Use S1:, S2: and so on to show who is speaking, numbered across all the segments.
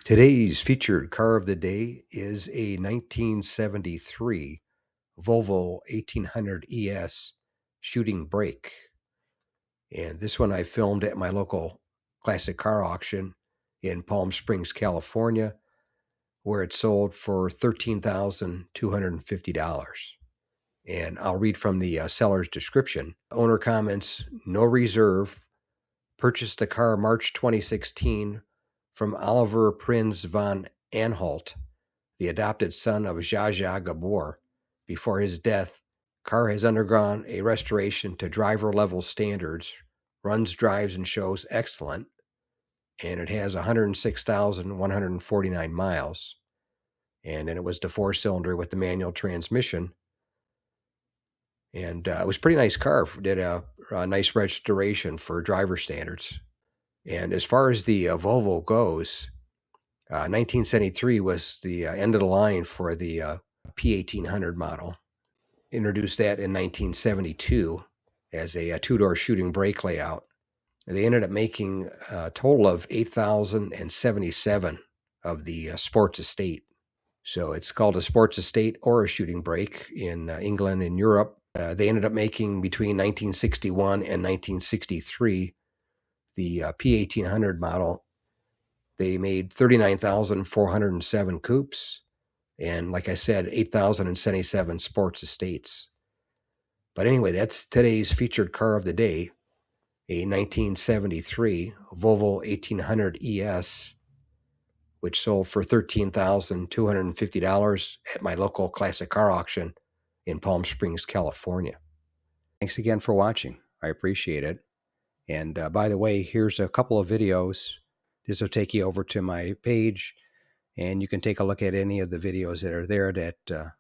S1: Today's featured car of the day is a 1973 Volvo 1800 ES shooting brake. And this one I filmed at my local classic car auction in Palm Springs, California, where it sold for $13,250. And I'll read from the seller's description. Owner comments, no reserve, purchased the car March 2016 from Oliver Prins von Anhalt, the adopted son of Zsa Zsa Gabor. Before his death, car has undergone a restoration to driver level standards, runs, drives, and shows excellent, and it has 106,149 miles. And then it was the 4-cylinder with the manual transmission. And it was a pretty nice car. Did a nice restoration for driver standards. And as far as the Volvo goes, 1973 was the end of the line for the P1800 model. Introduced that in 1972 as a two-door shooting brake layout. They ended up making a total of 8,077 of the sports estate. So it's called a sports estate or a shooting brake in England and Europe. They ended up making between 1961 and 1963 the P1800 model. They made 39,407 coupes and, like I said, 8,077 sports estates. But anyway, that's today's featured car of the day, a 1973 Volvo 1800 ES, which sold for $13,250 at my local classic car auction in Palm Springs, California. Thanks again for watching. I appreciate it. And by the way, here's a couple of videos. This will take you over to my page, and you can take a look at any of the videos that are there that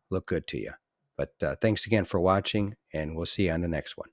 S1: look good to you. But thanks again for watching, and we'll see you on the next one.